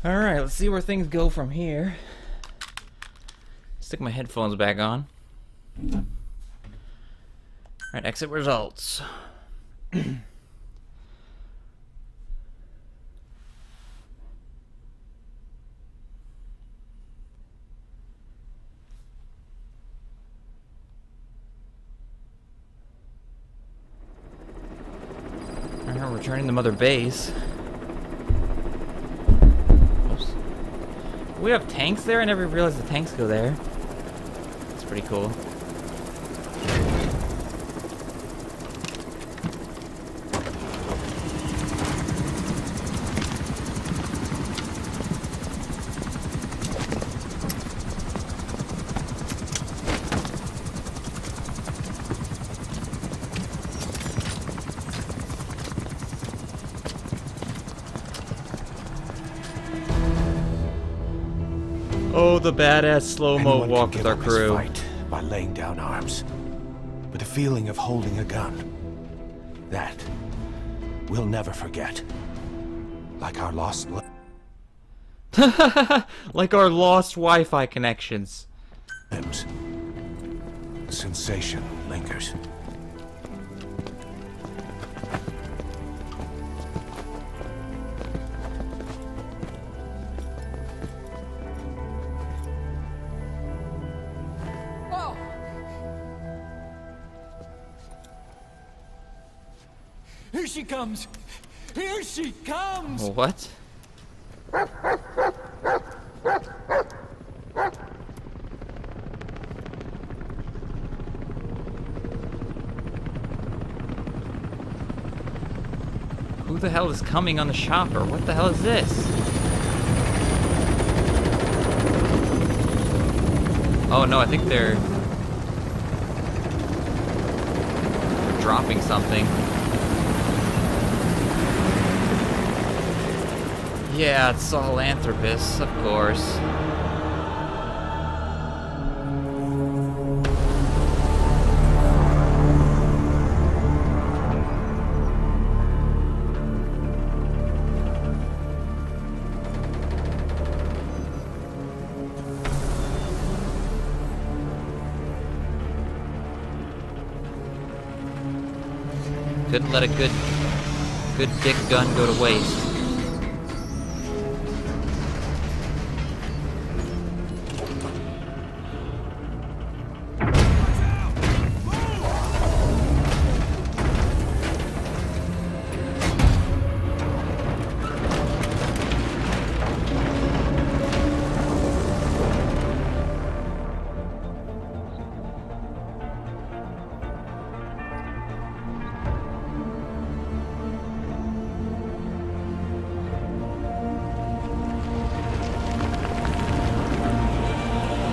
Alright, let's see where things go from here. Stick my headphones back on. Alright, exit results. Alright, returning to Mother Base. Oops. We have tanks there? I never realized the tanks go there. That's pretty cool. Oh, the badass slow-mo walk with our crew. Fight by laying down arms, but the feeling of holding a gun, that we'll never forget. Like our lost like our lost Wi-Fi connections. limbs. The sensation lingers. Here she comes! Here she comes! What? Who the hell is coming on the chopper? What the hell is this? Oh no, I think they're dropping something. Yeah, it's Sahelanthropus, of course. Couldn't let a good dick gun go to waste.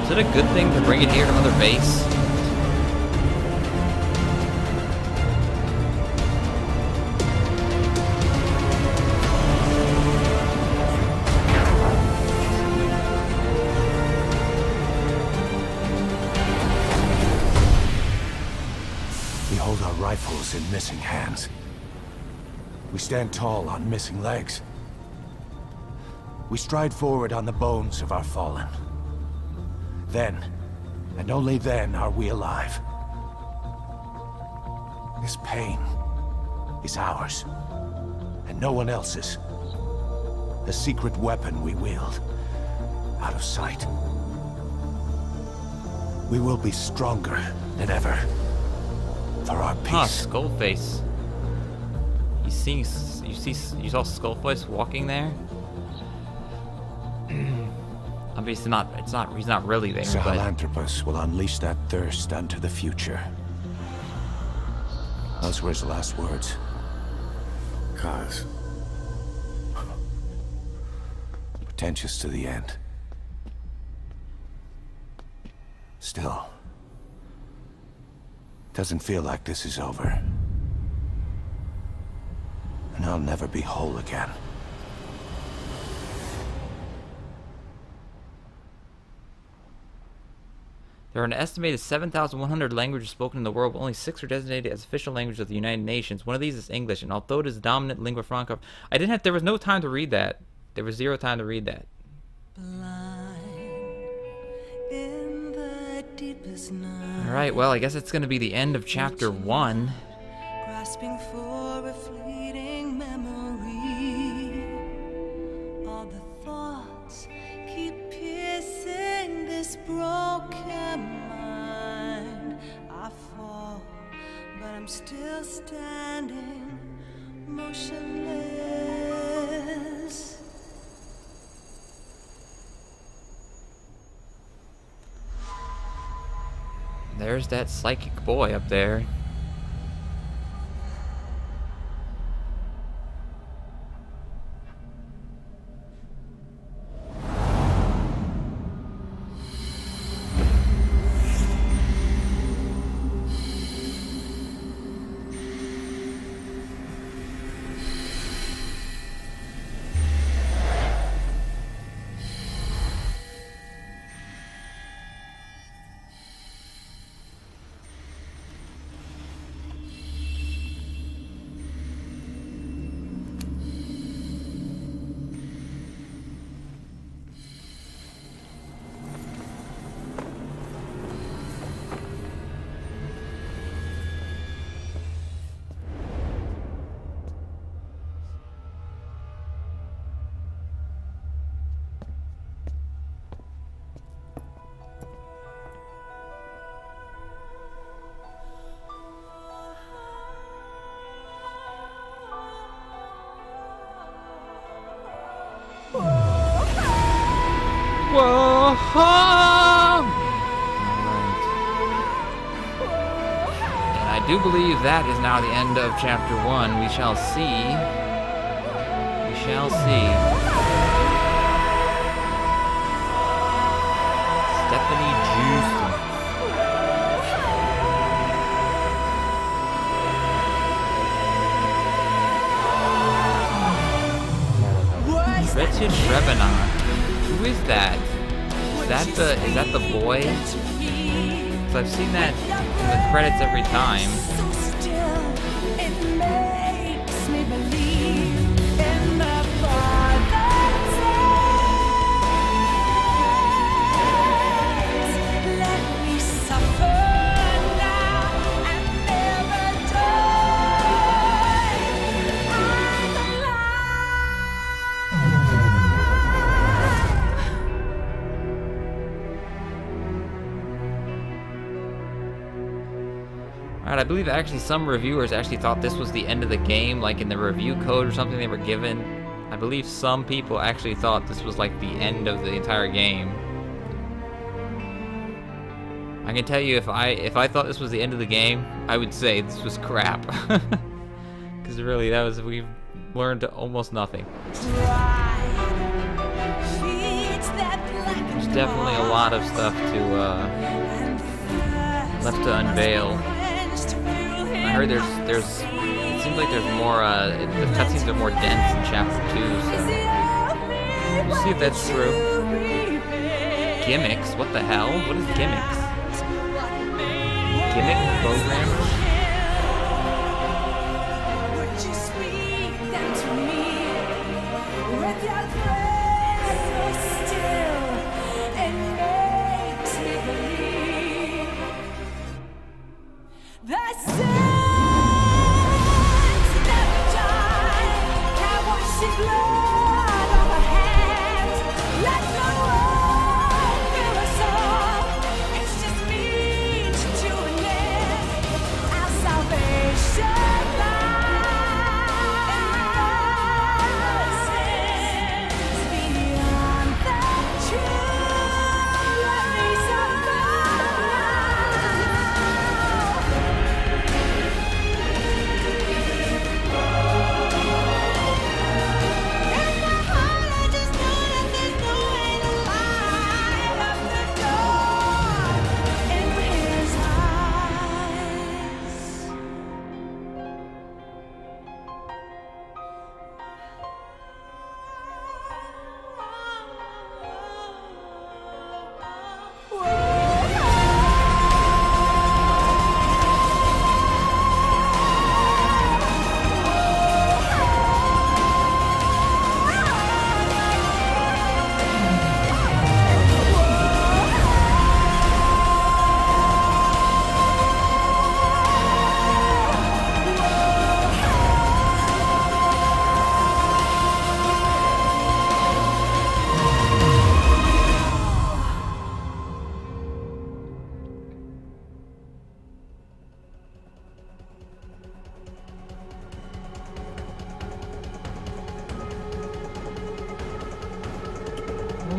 Is it a good thing to bring it here to Mother Base? We hold our rifles in missing hands. We stand tall on missing legs. We stride forward on the bones of our fallen. Then, and only then, are we alive. This pain is ours, and no one else's. The secret weapon we wield, out of sight. We will be stronger than ever, for our peace. Ah, Skullface. You saw Skullface walking there? Obviously not, he's not really there, but... Sahelanthropus will unleash that thirst unto the future. Those were his last words. Kaz. Pretentious to the end. Still, doesn't feel like this is over. And I'll never be whole again. There are an estimated 7,100 languages spoken in the world, but only 6 are designated as official languages of the United Nations. One of these is English, and although it is the dominant lingua franca, there was no time to read that. There was zero time to read that. Alright, well, I guess it's gonna be the end of chapter 1. Grasping for a fleeting memory. All the thoughts keep piercing this broken mind. I fall, but I'm still standing, motionless. There's that psychic boy up there. Whoa! Alright. And I do believe that is now the end of chapter 1. We shall see. We shall see. Stephanie Houston. Richard Trevenant. Who is that? Is that the boy? Because I've seen that in the credits every time. I believe actually some reviewers actually thought this was the end of the game, like in the review code or something they were given. I believe some people actually thought this was like the end of the entire game. I can tell you, if I thought this was the end of the game, I would say this was crap. Because really, we've learned almost nothing. There's definitely a lot of stuff left to unveil. I heard it seems like there's more, the cutscenes are more dense in chapter 2, so we'll see if that's true. Gimmicks? What the hell? What is gimmicks? Gimmick programmers?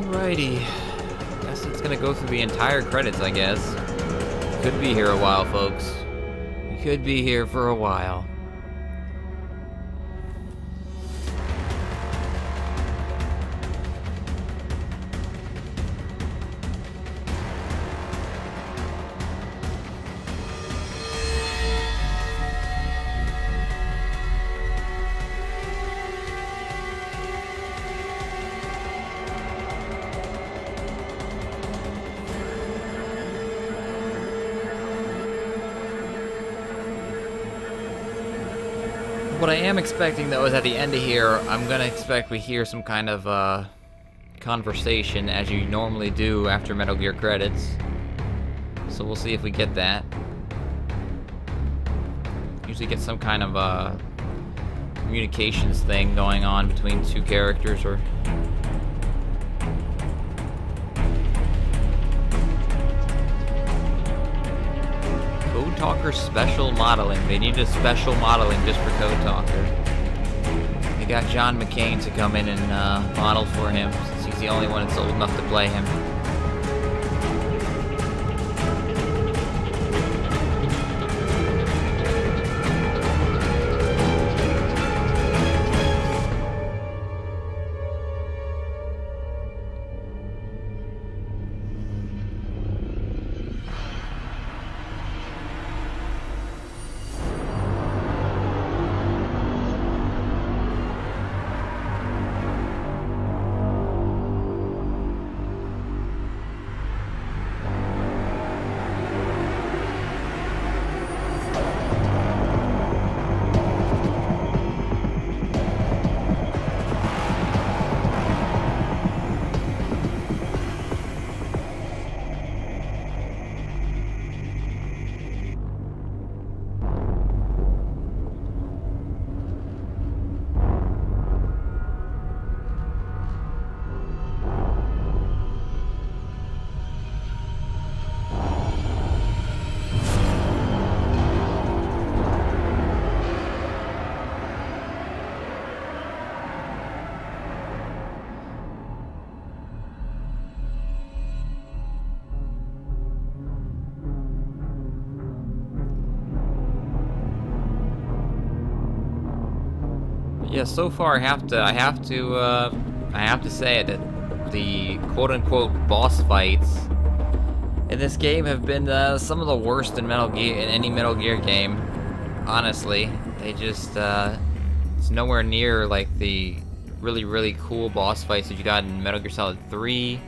Alrighty. Guess it's gonna go through the entire credits, I guess. Could be here a while, folks. We could be here for a while. What I am expecting, though, is at the end of here, I'm gonna expect we hear some kind of conversation, as you normally do after Metal Gear credits. So we'll see if we get that. Usually get some kind of communications thing going on between two characters, or... Code Talker special modeling. They need a special modeling just for Code Talker. They got John McCain to come in and model for him, since he's the only one that's old enough to play him. Yeah, so far I have to say that the quote-unquote boss fights in this game have been some of the worst in any Metal Gear game. Honestly, they just it's nowhere near like the really cool boss fights that you got in Metal Gear Solid 3.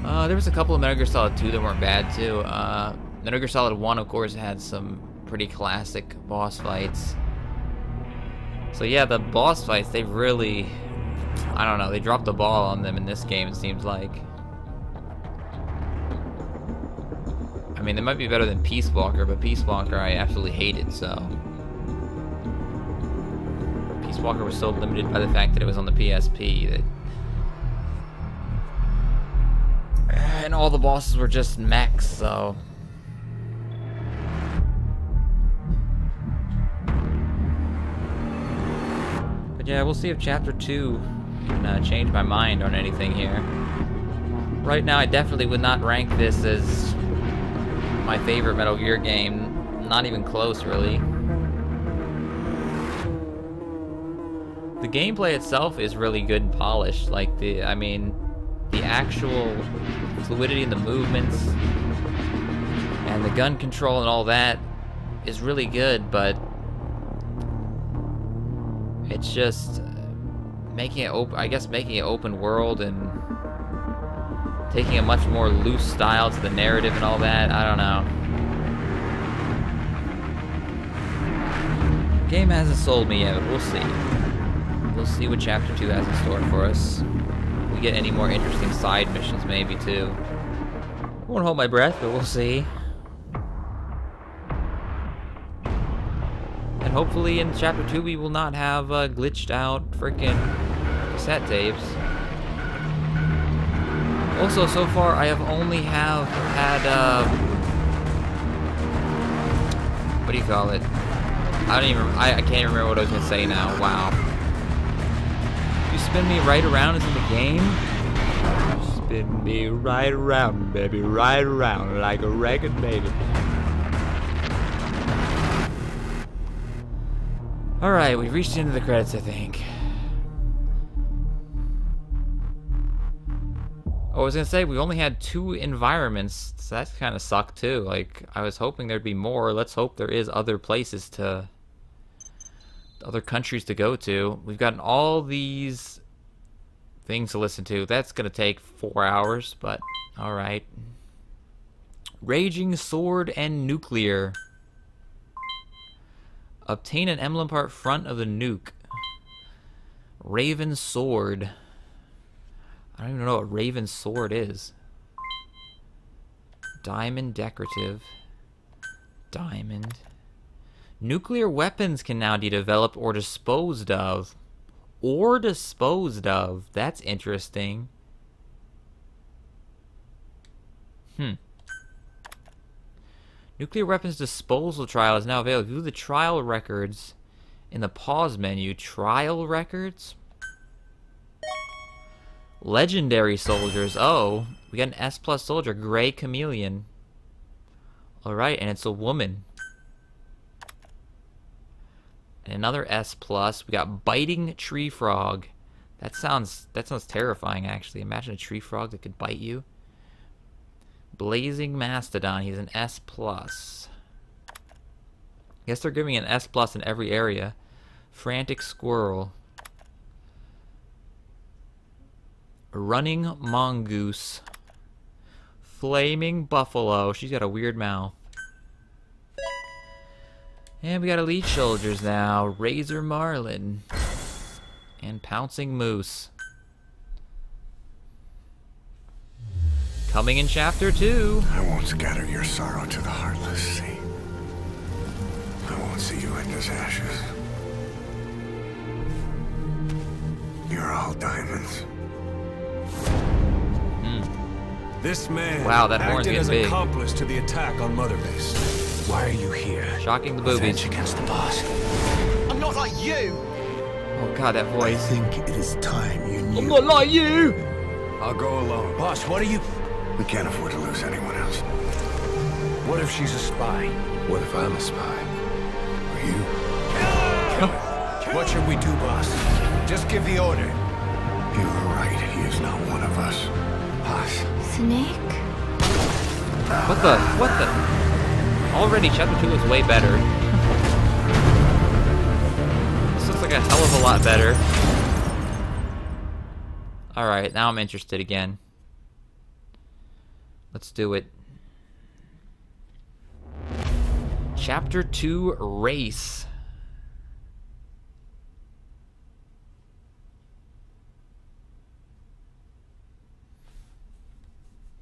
There was a couple of Metal Gear Solid 2 that weren't bad too. Metal Gear Solid 1, of course, had some pretty classic boss fights. So yeah, the boss fights, they really, I don't know, they dropped the ball on them in this game, it seems like. I mean, they might be better than Peace Walker, but Peace Walker I absolutely hated, so. Peace Walker was so limited by the fact that it was on the PSP that... And all the bosses were just mechs, so... Yeah, we'll see if Chapter 2 can change my mind on anything here. Right now, I definitely would not rank this as my favorite Metal Gear game. Not even close, really. The gameplay itself is really good and polished. Like, the actual fluidity in the movements and the gun control and all that is really good, but it's just making it open world and taking a much more loose style to the narrative and all that. I don't know. The game hasn't sold me yet, but we'll see. We'll see what Chapter 2 has in store for us. If we get any more interesting side missions, maybe, too. I won't hold my breath, but we'll see. And hopefully in Chapter 2 we will not have glitched out frickin' cassette tapes. Also, so far I have only had, what do you call it? I can't even remember what I was gonna say now. Wow. You spin me right around into the game? Spin me right around, baby, right around like a ragged baby. Alright, we've reached the end of the credits, I think. Oh, I was gonna say, we only had 2 environments, so that kind of sucked too. Like, I was hoping there'd be more. Let's hope there is other places to... other countries to go to. We've gotten all these things to listen to. That's gonna take 4 hours, but alright. Raging Sword and Nuclear. Obtain an emblem part front of the nuke. Raven Sword. I don't even know what Raven Sword is. Diamond Decorative. Diamond. Nuclear weapons can now be developed or disposed of. Or disposed of. That's interesting. Nuclear weapons disposal trial is now available. View the trial records in the pause menu. Trial records? Legendary soldiers. Oh, we got an S+ soldier. Gray Chameleon. Alright, and it's a woman. And another S+. We got Biting Tree Frog. That sounds terrifying, actually. Imagine a tree frog that could bite you. Blazing Mastodon. He's an S+. Guess they're giving an S+ in every area. Frantic Squirrel. Running Mongoose. Flaming Buffalo. She's got a weird mouth. And we got Elite Soldiers now. Razor Marlin. And Pouncing Moose. Coming in Chapter 2. I won't scatter your sorrow to the heartless sea. I won't see you in his ashes. You're all diamonds. This man That horn's acted getting as big. accomplice to the attack on Mother Base. Why are you here? Shocking the Revenge boobies. against the boss. I'm not like you! Oh god, that I voice. think it is time you knew. I'm not like you! I'll go alone. Boss, what are you... We can't afford to lose anyone else. What if she's a spy? What if I'm a spy? Or you? What should we do, boss? Just give the order. You were right. He is not one of us. Boss. Snake? What the? Already, Chapter 2 looks way better. This looks like a hell of a lot better. Alright, now I'm interested again. Let's do it. Chapter 2, Race.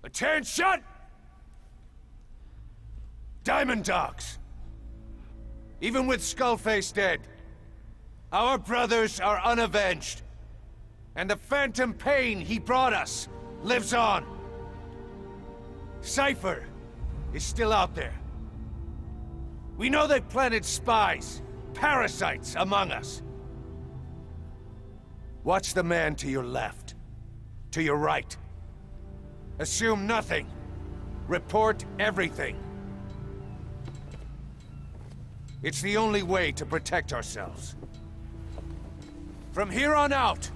Attention! Diamond Dogs! Even with Skullface dead, our brothers are unavenged. And the phantom pain he brought us lives on. Cipher is still out there. We know they've planted spies, parasites among us. Watch the man to your left, to your right. Assume nothing. Report everything. It's the only way to protect ourselves. From here on out,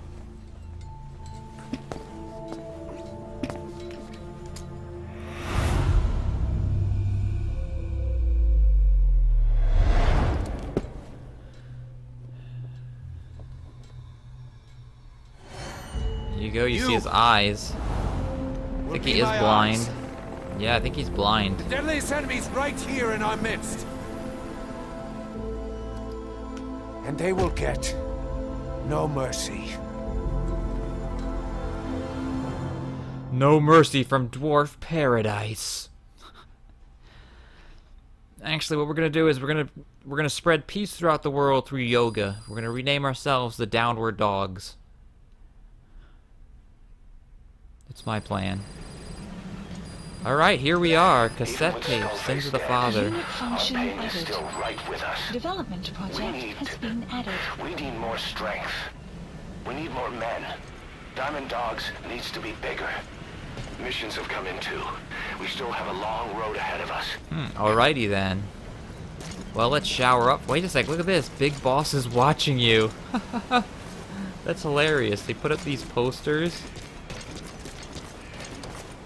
There you go, you see his eyes. I think he is blind. Yeah, I think he's blind. the deadliest enemy's right here in our midst. And they will get no mercy. No mercy from Dwarf Paradise. Actually, what we're gonna do is we're gonna spread peace throughout the world through yoga. We're gonna rename ourselves the Downward Dogs. That's my plan. Alright, here we are. Cassette tape, Sins of the Father. Unit function added. Development project has been added. We need more strength. We need more men. Diamond Dogs needs to be bigger. Missions have come in too. We still have a long road ahead of us. Alrighty then. Well, let's shower up. Wait a sec, look at this. Big Boss is watching you. That's hilarious. They put up these posters.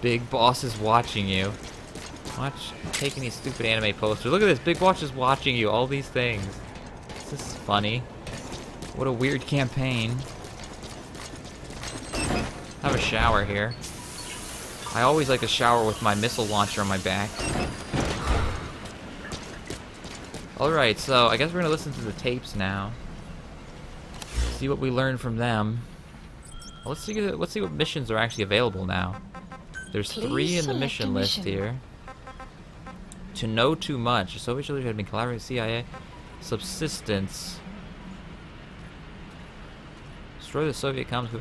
Big Boss is watching you. Watch taking these stupid anime posters. Look at this. Big Boss is watching you. All these things. This is funny. What a weird campaign. Have a shower here. I always like to shower with my missile launcher on my back. Alright, so I guess we're gonna listen to the tapes now. See what we learn from them. Well, let's see what missions are actually available now. There's 3 in the mission list here. To know too much. The Soviet soldiers had been collaborating with CIA. Subsistence. Destroy the Soviet comms. I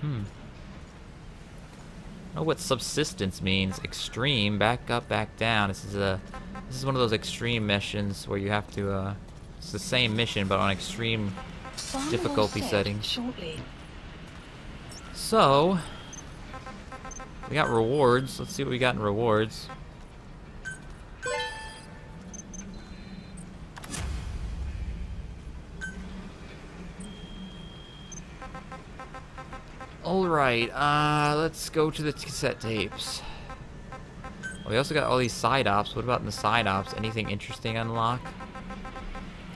don't know what subsistence means. Extreme. Back up, back down. This is one of those extreme missions where you have to. It's the same mission, but on extreme difficulty settings. Shortly. So we got rewards. Let's see what we got in rewards. Alright, let's go to the cassette tapes. We also got all these side ops. What about in the side ops? Anything interesting unlock?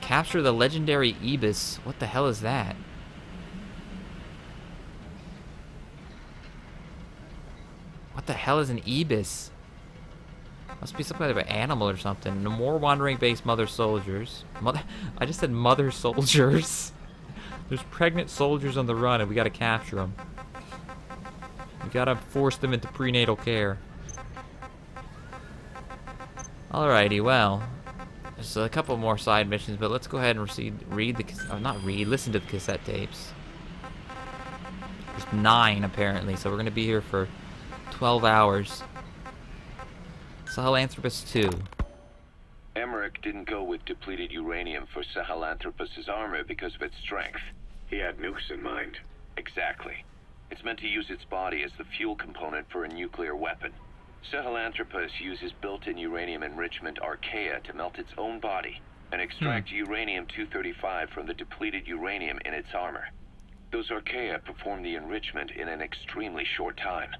Capture the legendary Ibis. What the hell is that? What the hell is an Ibis? Must be some kind of an animal or something. No more wandering base mother soldiers. I just said mother soldiers. There's pregnant soldiers on the run and we gotta capture them. We gotta force them into prenatal care. Alrighty, well, there's a couple more listen to the cassette tapes. There's 9 apparently, so we're gonna be here for 12 hours. Sahelanthropus 2. Emmerich didn't go with depleted uranium for Sahelanthropus' armor because of its strength. He had nukes in mind. Exactly. It's meant to use its body as the fuel component for a nuclear weapon. Sahelanthropus uses built-in uranium enrichment archaea to melt its own body and extract uranium-235 from the depleted uranium in its armor. Those archaea perform the enrichment in an extremely short time.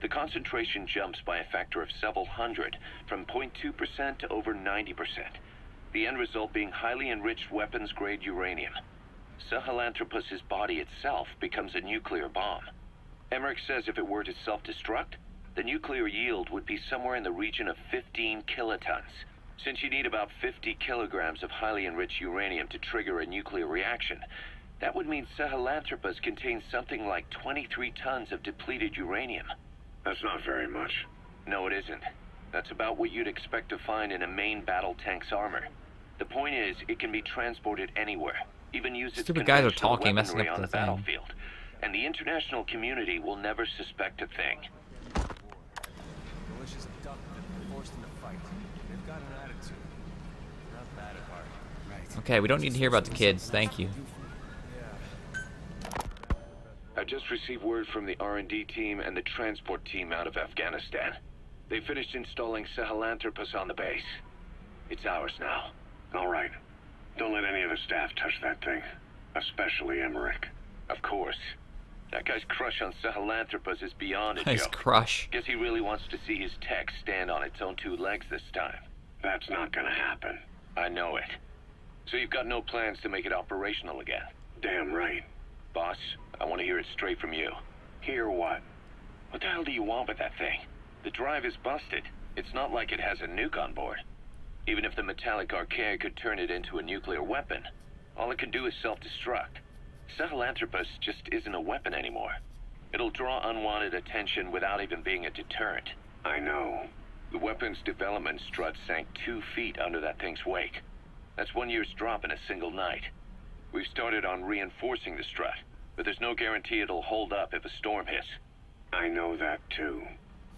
The concentration jumps by a factor of several hundred, from 0.2% to over 90%. The end result being highly enriched weapons-grade uranium. Sahelanthropus' body itself becomes a nuclear bomb. Emmerich says if it were to self-destruct, the nuclear yield would be somewhere in the region of 15 kilotons. Since you need about 50 kilograms of highly enriched uranium to trigger a nuclear reaction, that would mean Sahelanthropus contains something like 23 tons of depleted uranium. That's not very much. No, it isn't. That's about what you'd expect to find in a main battle tank's armor. The point is, it can be transported anywhere, even use its Stupid guys are conventional talking, messing weaponry up on the the thing. battlefield, and the international community will never suspect a thing. Militia's abducted and forced into fight. They've got an attitude. They're not bad at heart. Right. Okay, we don't need to hear about the kids. Thank you. I just received word from the R&D team and the transport team out of Afghanistan. They finished installing Sahelanthropus on the base. It's ours now. All right. Don't let any of the staff touch that thing. Especially Emmerich. Of course. That guy's crush on Sahelanthropus is beyond a Nice joke. crush. Guess he really wants to see his tech stand on its own 2 legs this time. That's not gonna happen. I know it. So you've got no plans to make it operational again? Damn right. Boss, I want to hear it straight from you. Hear what? What the hell do you want with that thing? The drive is busted. It's not like it has a nuke on board. Even if the metallic archaea could turn it into a nuclear weapon, all it can do is self-destruct. Sahelanthropus just isn't a weapon anymore. It'll draw unwanted attention without even being a deterrent. I know. The weapon's development strut sank 2 feet under that thing's wake. That's 1 year's drop in a single night. We've started on reinforcing the strut, but there's no guarantee it'll hold up if a storm hits. I know that too.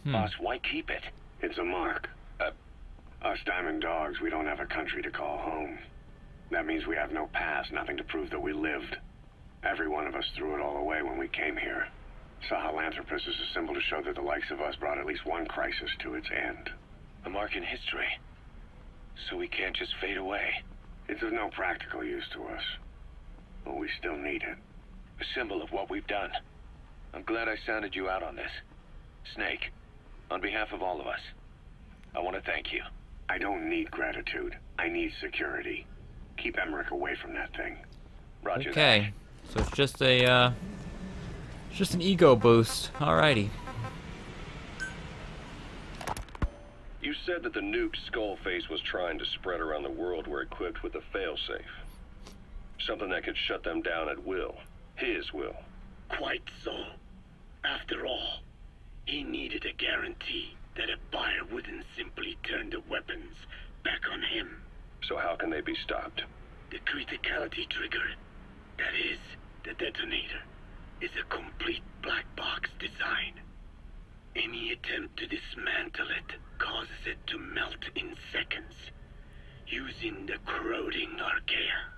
Boss, why keep it? It's a mark. Us Diamond Dogs, we don't have a country to call home. That means we have no past, nothing to prove that we lived. Every one of us threw it all away when we came here. Sahelanthropus is a symbol to show that the likes of us brought at least one crisis to its end. A mark in history. So we can't just fade away. It's of no practical use to us, but we still need it. A symbol of what we've done. I'm glad I sounded you out on this. Snake, on behalf of all of us, I want to thank you. I don't need gratitude. I need security. Keep Emmerich away from that thing. Roger Okay, so it's just a, it's just an ego boost. Alrighty. You said that the nuke Skullface was trying to spread around the world were equipped with a failsafe. Something that could shut them down at will. His will. Quite so. After all, he needed a guarantee that a buyer wouldn't simply turn the weapons back on him. So how can they be stopped? The criticality trigger, that is, the detonator, is a complete black box design. Any attempt to dismantle it causes it to melt in seconds, using the corroding archaea.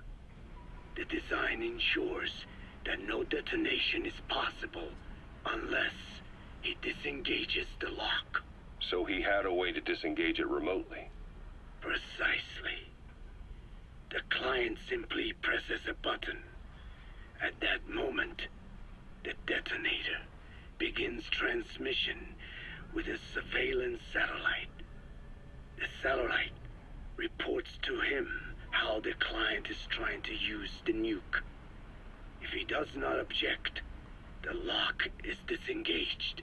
The design ensures that no detonation is possible unless he disengages the lock. So he had a way to disengage it remotely. Precisely. The client simply presses a button. At that moment, the detonator begins transmission with a surveillance satellite. The satellite reports to him how the client is trying to use the nuke. If he does not object, the lock is disengaged.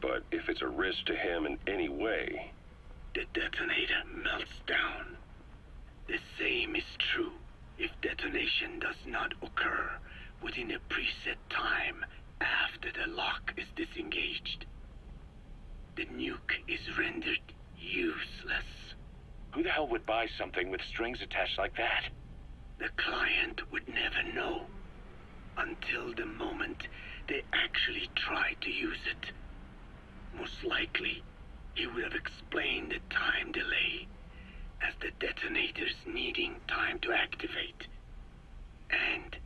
But if it's a risk to him in any way... The detonator melts down. The same is true if detonation does not occur within a preset time after the lock is disengaged. The nuke is rendered useless. Who the hell would buy something with strings attached like that? The client would never know until the moment they actually try to use it. Most likely, he would have explained the time delay as the detonators needing time to activate. And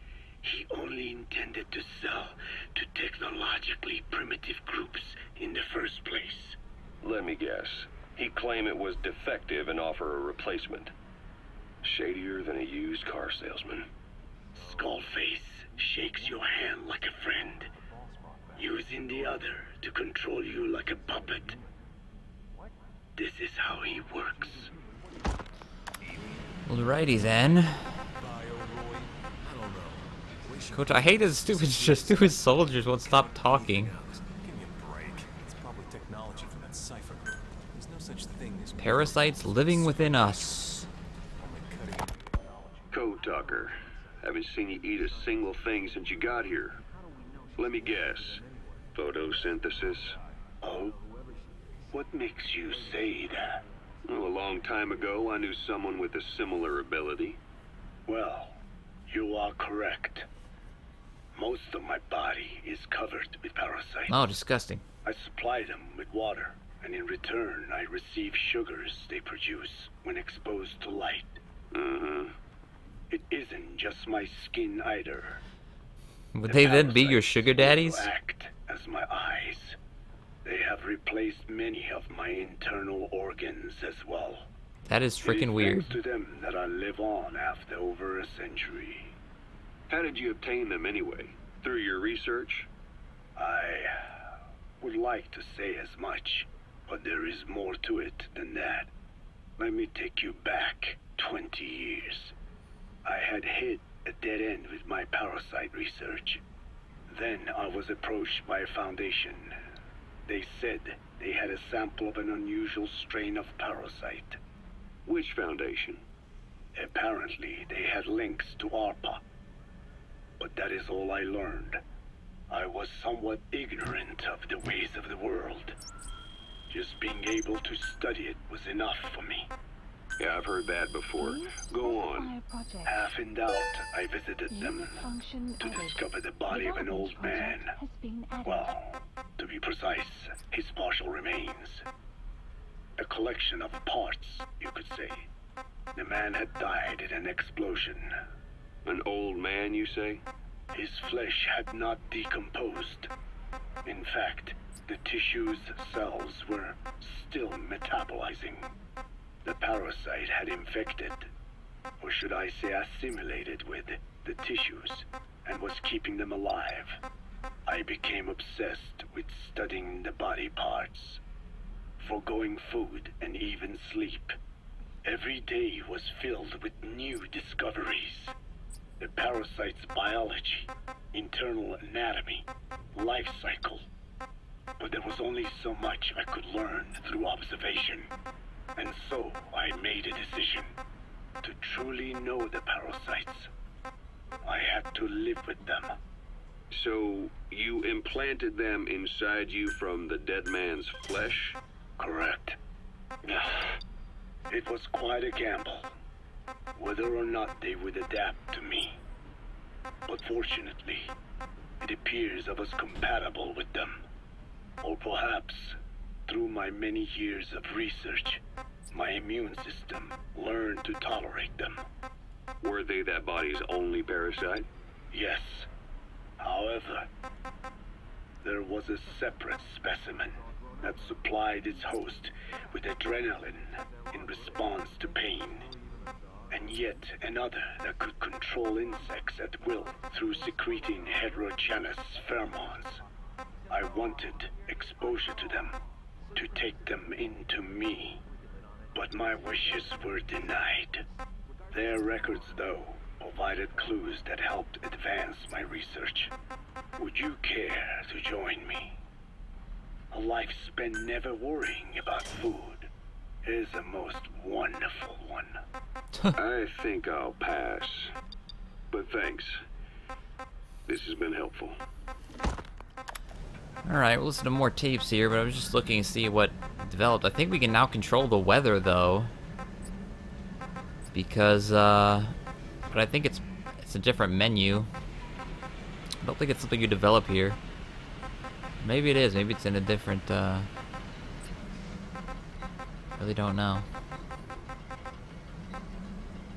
he only intended to sell to technologically primitive groups in the first place. Let me guess. He'd claim it was defective and offer a replacement. Shadier than a used car salesman. Skullface shakes your hand like a friend, using the other to control you like a puppet. This is how he works. Alrighty then. Coach, I hate his stupid soldiers won't stop talking. Give me a break. It's probably technology from that Cipher. There's no such thing as Parasites living within us. Code Talker. Haven't seen you eat a single thing since you got here. Let me guess. Photosynthesis? Oh? What makes you say that? Well, a long time ago, I knew someone with a similar ability. Well, you are correct. Most of my body is covered with parasites. Oh, disgusting. I supply them with water, and in return, I receive sugars they produce when exposed to light. It isn't just my skin either. Would they then be your sugar daddies? Act as my eyes. They have replaced many of my internal organs as well. That is freaking weird. Thanks to them that I live on after over a century. How did you obtain them anyway? Through your research? I would like to say as much, but there is more to it than that. Let me take you back 20 years. I had hit a dead end with my parasite research. Then I was approached by a foundation. They said they had a sample of an unusual strain of parasite. Which foundation? Apparently, they had links to ARPA. But that is all I learned. I was somewhat ignorant of the ways of the world. Just being able to study it was enough for me. Yeah, I've heard that before. Go on. Half in doubt, I visited them to discover the body of an old man. Well, to be precise, his partial remains. A collection of parts, you could say. The man had died in an explosion. An old man, you say? His flesh had not decomposed. In fact, the tissue's cells were still metabolizing. The parasite had infected, or should I say assimilated with, the tissues and was keeping them alive. I became obsessed with studying the body parts, foregoing food and even sleep. Every day was filled with new discoveries. The parasite's biology, internal anatomy, life cycle. But there was only so much I could learn through observation. And so I made a decision. To truly know the parasites, I had to live with them. So, you implanted them inside you from the dead man's flesh? Correct. It was quite a gamble, whether or not they would adapt to me. But fortunately, it appears I was compatible with them. Or perhaps, through my many years of research, my immune system learned to tolerate them. Were they that body's only parasite? Yes. However, there was a separate specimen that supplied its host with adrenaline in response to pain, and yet another that could control insects at will through secreting heterogeneous pheromones. I wanted exposure to them, to take them into me, but my wishes were denied. Their records, though, provided clues that helped advance my research. Would you care to join me? A life spent never worrying about food is a most wonderful one. I think I'll pass. But thanks. This has been helpful. Alright, we'll listen to more tapes here, but I was just looking to see what developed. I think we can now control the weather, though. Because, but I think it's a different menu. I don't think it's something you develop here. Maybe it is. Maybe it's in a different, really don't know.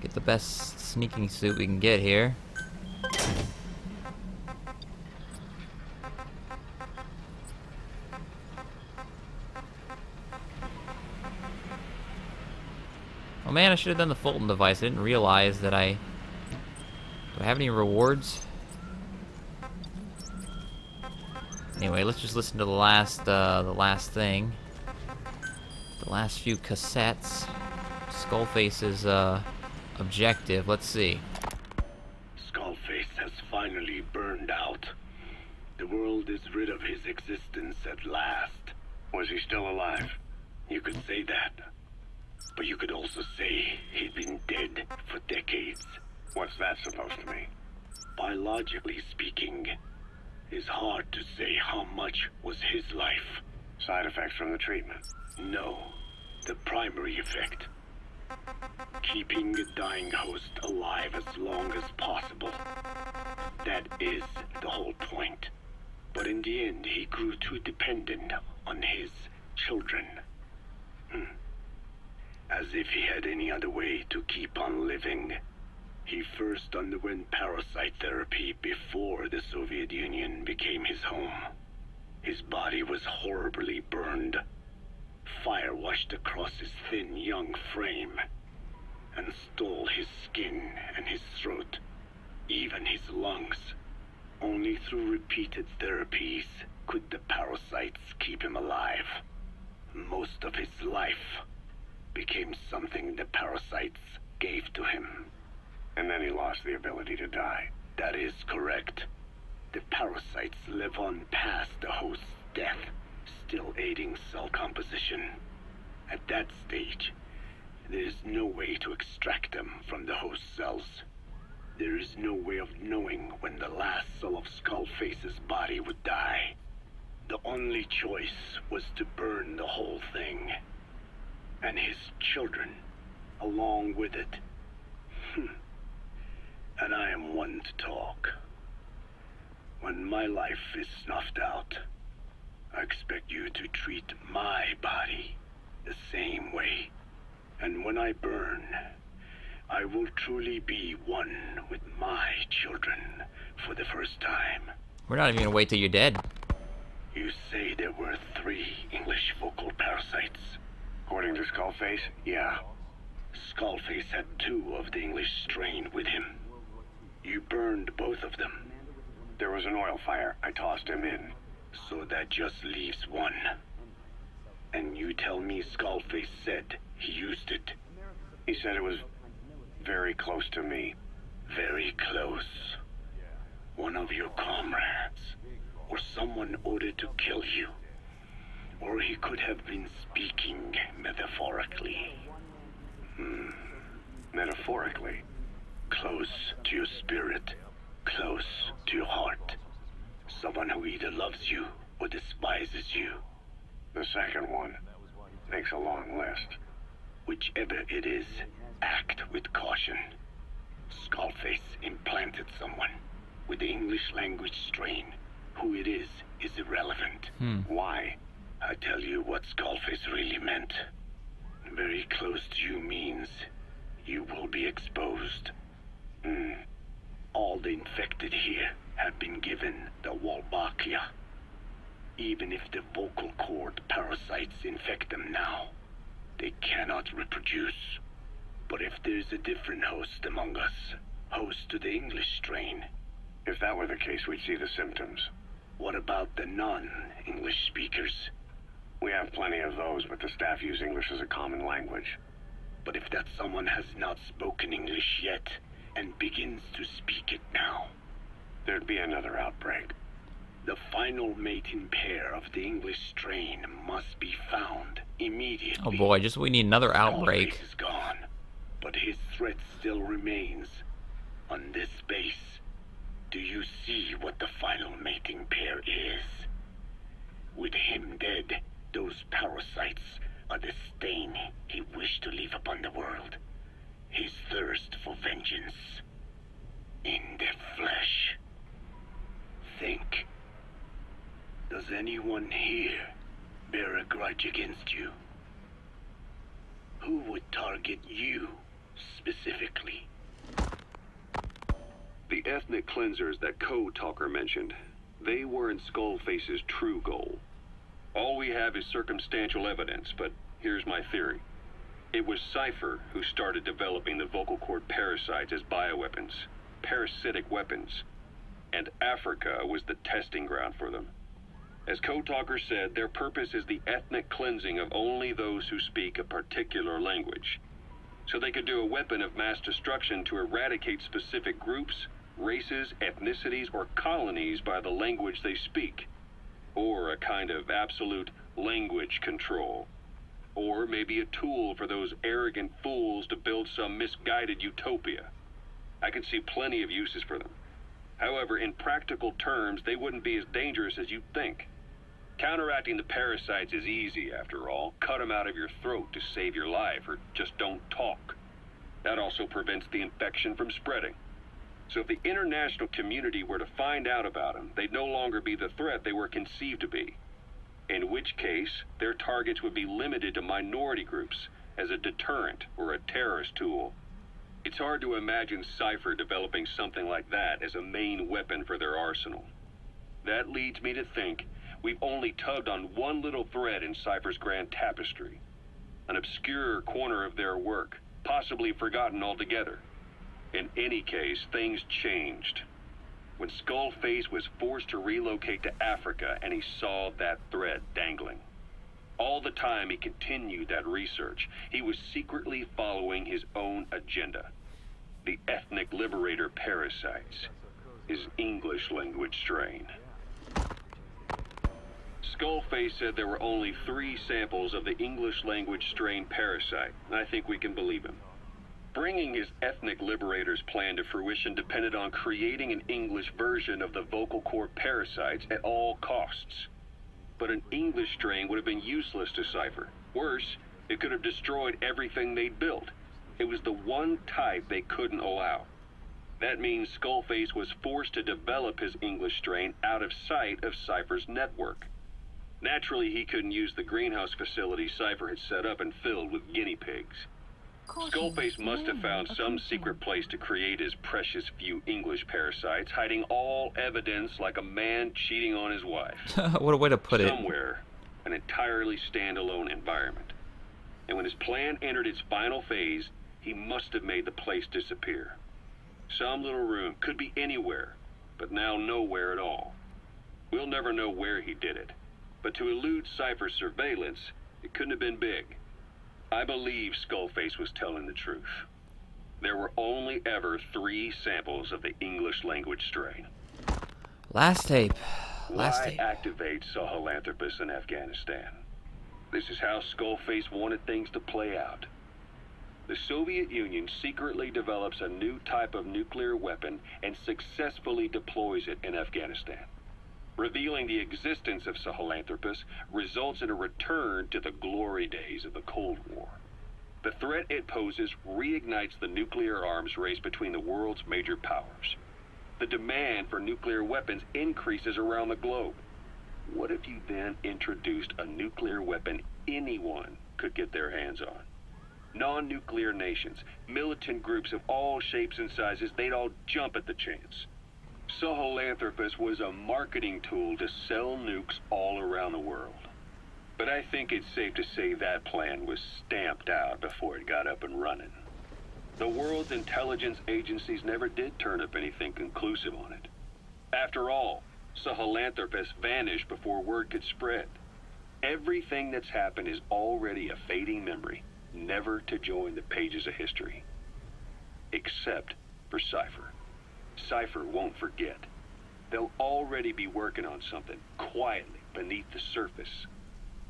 Get the best sneaking suit we can get here. Oh man, I should have done the Fulton device. I didn't realize that do I have any rewards? Anyway, let's just listen to the last thing. The last few cassettes. Skullface's, objective. Let's see. Skullface has finally burned out. The world is rid of his existence at last. Was he still alive? You could say that. But you could also say he'd been dead for decades. What's that supposed to mean? Biologically speaking, it's hard to say how much was his life. Side effects from the treatment? No, the primary effect. Keeping a dying host alive as long as possible. That is the whole point. But in the end, he grew too dependent on his children. As if he had any other way to keep on living. He first underwent parasite therapy before the Soviet Union became his home. His body was horribly burned. Fire washed across his thin young frame and stole his skin and his throat, even his lungs. Only through repeated therapies could the parasites keep him alive. Most of his life became something the parasites gave to him. And then he lost the ability to die. That is correct. The parasites live on past the host's death, still aiding cell composition. At that stage, there is no way to extract them from the host cells. There is no way of knowing when the last cell of Skullface's body would die. The only choice was to burn the whole thing. And his children, along with it. And I am one to talk. When my life is snuffed out, I expect you to treat my body the same way. And when I burn, I will truly be one with my children for the first time. We're not even gonna wait till you're dead. You say there were 3 English vocal parasites. According to Skullface, yeah. Skullface had 2 of the English strain with him. You burned both of them. There was an oil fire. I tossed him in. So that just leaves 1. And you tell me Skullface said he used it. He said it was very close to me. Very close. One of your comrades, or someone ordered to kill you. Or he could have been speaking metaphorically. Metaphorically? Close to your spirit, close to your heart. Someone who either loves you or despises you. The second one makes a long list. Whichever it is, act with caution. Skullface implanted someone with the English language strain. Who it is irrelevant. Why? I tell you what Skullface really meant. Very close to you means you will be exposed. All the infected here have been given the Wolbachia. Even if the vocal cord parasites infect them now, they cannot reproduce. But if there's a different host among us, host to the English strain. If that were the case, we'd see the symptoms. What about the non-English speakers? We have plenty of those, but the staff use English as a common language. But if that someone has not spoken English yet, and begins to speak it now, there'd be another outbreak. The final mating pair of the English strain must be found immediately. Oh boy, just we need another outbreak. Skullface is gone, but his threat still remains. On this base, do you see what the final mating pair is? With him dead, those parasites are the stain he wished to leave upon the world. His thirst for vengeance. In the flesh. Think. Does anyone here bear a grudge against you? Who would target you, specifically? The ethnic cleansers that Code Talker mentioned, they weren't Skullface's true goal. All we have is circumstantial evidence, but here's my theory. It was Cipher who started developing the vocal cord parasites as bioweapons, parasitic weapons, and Africa was the testing ground for them. As Code Talker said, their purpose is the ethnic cleansing of only those who speak a particular language. So they could do a weapon of mass destruction to eradicate specific groups, races, ethnicities, or colonies by the language they speak. Or a kind of absolute language control. Or maybe a tool for those arrogant fools to build some misguided utopia. I could see plenty of uses for them. However, in practical terms, they wouldn't be as dangerous as you'd think. Counteracting the parasites is easy, after all. Cut them out of your throat to save your life, or just don't talk. That also prevents the infection from spreading. So if the international community were to find out about them, they'd no longer be the threat they were conceived to be. In which case, their targets would be limited to minority groups as a deterrent or a terrorist tool. It's hard to imagine Cipher developing something like that as a main weapon for their arsenal. That leads me to think we've only tugged on one little thread in Cipher's grand tapestry. An obscure corner of their work, possibly forgotten altogether. In any case, things changed. When Skullface was forced to relocate to Africa and he saw that thread dangling. All the time he continued that research, he was secretly following his own agenda. The ethnic liberator parasites. His English language strain. Skullface said there were only 3 samples of the English language strain parasite, and I think we can believe him. Bringing his ethnic liberator's plan to fruition depended on creating an English version of the vocal cord parasites at all costs. But an English strain would have been useless to Cipher. Worse, it could have destroyed everything they'd built. It was the one type they couldn't allow. That means Skullface was forced to develop his English strain out of sight of Cipher's network. Naturally, he couldn't use the greenhouse facility Cipher had set up and filled with guinea pigs. Skullface must have found some secret place to create his precious few English parasites, hiding all evidence like a man cheating on his wife. What a way to put it. Somewhere, an entirely standalone environment. And when his plan entered its final phase, he must have made the place disappear. Some little room, could be anywhere, but now nowhere at all. We'll never know where he did it, but to elude Cipher's surveillance, it couldn't have been big. I believe Skullface was telling the truth. There were only ever 3 samples of the English language strain. Last tape. Why activate Sahelanthropus in Afghanistan? This is how Skullface wanted things to play out. The Soviet Union secretly develops a new type of nuclear weapon and successfully deploys it in Afghanistan. Revealing the existence of Sahelanthropus results in a return to the glory days of the Cold War. The threat it poses reignites the nuclear arms race between the world's major powers. The demand for nuclear weapons increases around the globe. What if you then introduced a nuclear weapon anyone could get their hands on? Non-nuclear nations, militant groups of all shapes and sizes, they'd all jump at the chance. Sahelanthropus was a marketing tool to sell nukes all around the world. But I think it's safe to say that plan was stamped out before it got up and running. The world's intelligence agencies never did turn up anything conclusive on it. After all, Sahelanthropus vanished before word could spread. Everything that's happened is already a fading memory, never to join the pages of history. Except for Cipher. Cipher won't forget. They'll already be working on something, quietly, beneath the surface.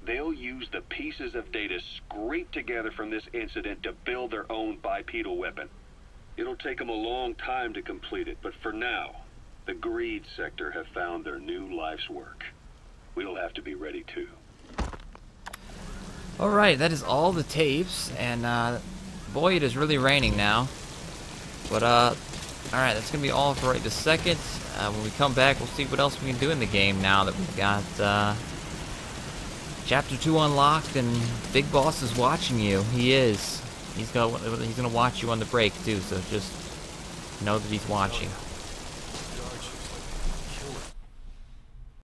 They'll use the pieces of data scraped together from this incident to build their own bipedal weapon. It'll take them a long time to complete it, but for now, the greed sector have found their new life's work. We'll have to be ready too. Alright, that is all the tapes, and boy, it is really raining now. But alright, that's gonna be all for right this second. When we come back, we'll see what else we can do in the game now that we've got Chapter 2 unlocked, and Big Boss is watching you. He is. He's gonna watch you on the break too, so just know that he's watching.